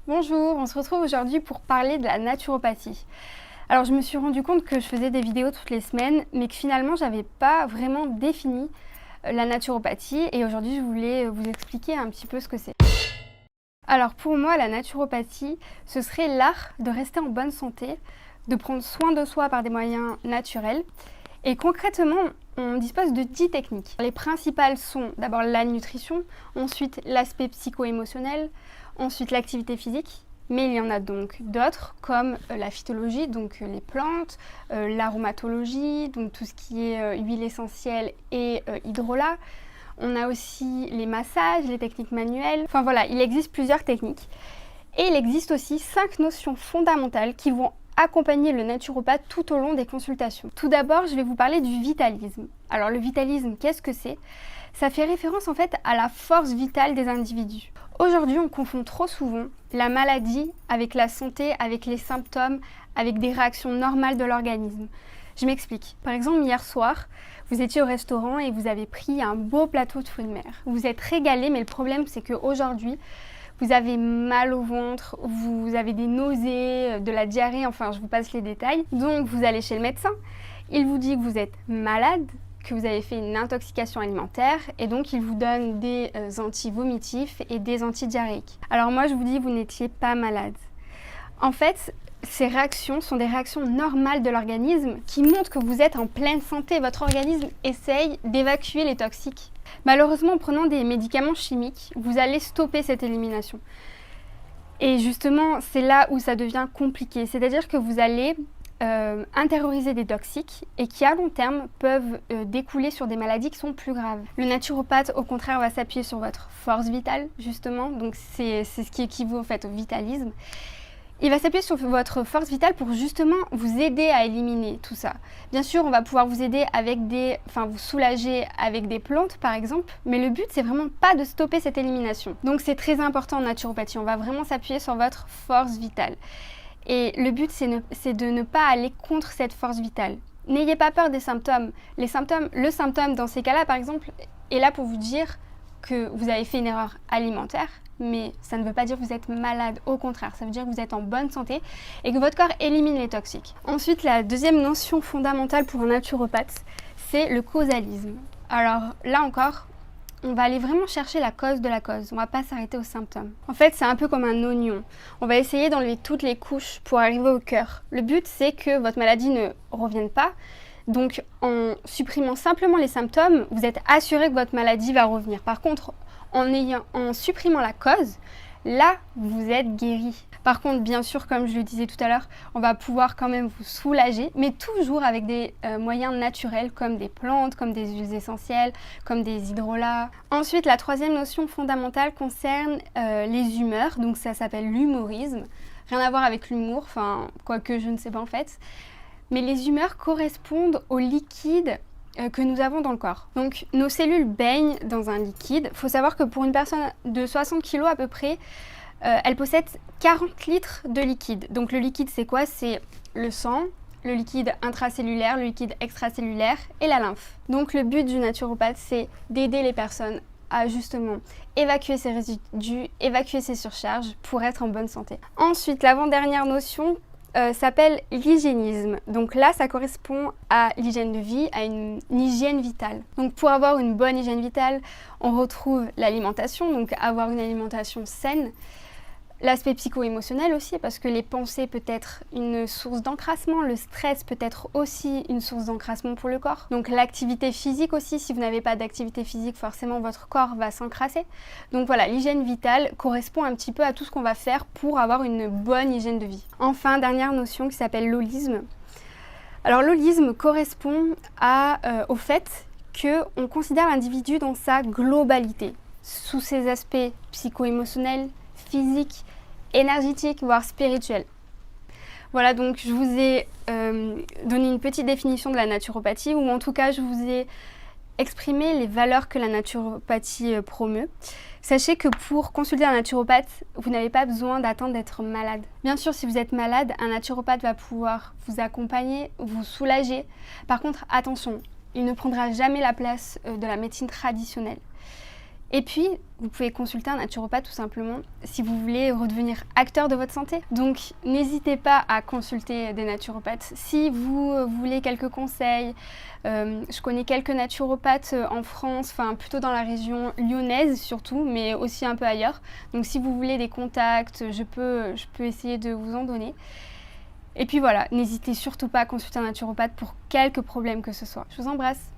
Bonjour, on se retrouve aujourd'hui pour parler de la naturopathie. Alors je me suis rendu compte que je faisais des vidéos toutes les semaines, mais que finalement j'avais pas vraiment défini la naturopathie et aujourd'hui je voulais vous expliquer un petit peu ce que c'est. Alors pour moi la naturopathie, ce serait l'art de rester en bonne santé, de prendre soin de soi par des moyens naturels et concrètement on dispose de 10 techniques. Les principales sont d'abord la nutrition, ensuite l'aspect psycho-émotionnel, ensuite l'activité physique, mais il y en a donc d'autres comme la phytologie, donc les plantes, l'aromatologie, donc tout ce qui est huile essentielle et hydrolat. On a aussi les massages, les techniques manuelles. Enfin voilà, il existe plusieurs techniques. Et il existe aussi 5 notions fondamentales qui vont accompagner le naturopathe tout au long des consultations. Tout d'abord, je vais vous parler du vitalisme. Alors le vitalisme, qu'est-ce que c'est ? Ça fait référence en fait à la force vitale des individus. Aujourd'hui, on confond trop souvent la maladie avec la santé, avec les symptômes, avec des réactions normales de l'organisme. Je m'explique. Par exemple, hier soir, vous étiez au restaurant et vous avez pris un beau plateau de fruits de mer. Vous vous êtes régalé, mais le problème c'est qu'aujourd'hui, vous avez mal au ventre, vous avez des nausées, de la diarrhée, enfin je vous passe les détails. Donc vous allez chez le médecin, il vous dit que vous êtes malade, que vous avez fait une intoxication alimentaire et donc il vous donne des anti-vomitifs et des anti-diarrhéiques. Alors moi je vous dis, vous n'étiez pas malade. En fait, ces réactions sont des réactions normales de l'organisme qui montrent que vous êtes en pleine santé. Votre organisme essaye d'évacuer les toxiques. Malheureusement, en prenant des médicaments chimiques, vous allez stopper cette élimination. Et justement, c'est là où ça devient compliqué. C'est-à-dire que vous allez intérioriser des toxiques et qui à long terme peuvent découler sur des maladies qui sont plus graves. Le naturopathe au contraire va s'appuyer sur votre force vitale justement, donc c'est ce qui équivaut en fait au vitalisme. Il va s'appuyer sur votre force vitale pour justement vous aider à éliminer tout ça. Bien sûr, on va pouvoir vous aider avec vous soulager avec des plantes par exemple, mais le but c'est vraiment pas de stopper cette élimination. Donc c'est très important en naturopathie, on va vraiment s'appuyer sur votre force vitale. Et le but c'est de ne pas aller contre cette force vitale. N'ayez pas peur des symptômes. Le symptôme dans ces cas-là par exemple est là pour vous dire que vous avez fait une erreur alimentaire, mais ça ne veut pas dire que vous êtes malade, au contraire, ça veut dire que vous êtes en bonne santé et que votre corps élimine les toxiques. Ensuite, la deuxième notion fondamentale pour un naturopathe, c'est le causalisme. Alors là encore, on va aller vraiment chercher la cause de la cause, on ne va pas s'arrêter aux symptômes. En fait, c'est un peu comme un oignon. On va essayer d'enlever toutes les couches pour arriver au cœur. Le but, c'est que votre maladie ne revienne pas. Donc, en supprimant simplement les symptômes, vous êtes assuré que votre maladie va revenir. Par contre, en supprimant la cause, là, vous êtes guéri. Par contre, bien sûr, comme je le disais tout à l'heure, on va pouvoir quand même vous soulager, mais toujours avec des moyens naturels comme des plantes, comme des huiles essentielles, comme des hydrolats. Ensuite, la troisième notion fondamentale concerne les humeurs, donc ça s'appelle l'humorisme. Rien à voir avec l'humour, enfin, quoique je ne sais pas en fait. Mais les humeurs correspondent au liquide que nous avons dans le corps. Donc nos cellules baignent dans un liquide. Il faut savoir que pour une personne de 60 kg à peu près, elle possède 40 litres de liquide. Donc le liquide c'est quoi ? C'est le sang, le liquide intracellulaire, le liquide extracellulaire et la lymphe. Donc le but du naturopathe c'est d'aider les personnes à justement évacuer ces résidus, évacuer ces surcharges pour être en bonne santé. Ensuite, l'avant-dernière notion s'appelle l'hygiénisme. Donc là, ça correspond à l'hygiène de vie, à une hygiène vitale. Donc pour avoir une bonne hygiène vitale, on retrouve l'alimentation, donc avoir une alimentation saine. L'aspect psycho-émotionnel aussi, parce que les pensées peut être une source d'encrassement, le stress peut être aussi une source d'encrassement pour le corps. Donc l'activité physique aussi, si vous n'avez pas d'activité physique, forcément votre corps va s'encrasser. Donc voilà, l'hygiène vitale correspond un petit peu à tout ce qu'on va faire pour avoir une bonne hygiène de vie. Enfin, dernière notion qui s'appelle l'holisme. Alors l'holisme correspond au fait qu'on considère l'individu dans sa globalité, sous ses aspects psycho-émotionnels, physiques, énergétiques, voire spirituels. Voilà, donc je vous ai donné une petite définition de la naturopathie, ou en tout cas je vous ai exprimé les valeurs que la naturopathie promeut. Sachez que pour consulter un naturopathe, vous n'avez pas besoin d'attendre d'être malade. Bien sûr, si vous êtes malade, un naturopathe va pouvoir vous accompagner, vous soulager. Par contre, attention, il ne prendra jamais la place de la médecine traditionnelle. Et puis, vous pouvez consulter un naturopathe tout simplement si vous voulez redevenir acteur de votre santé. Donc, n'hésitez pas à consulter des naturopathes. Si vous voulez quelques conseils, je connais quelques naturopathes en France, enfin plutôt dans la région lyonnaise surtout, mais aussi un peu ailleurs. Donc, si vous voulez des contacts, je peux essayer de vous en donner. Et puis voilà, n'hésitez surtout pas à consulter un naturopathe pour quelque problème que ce soit. Je vous embrasse.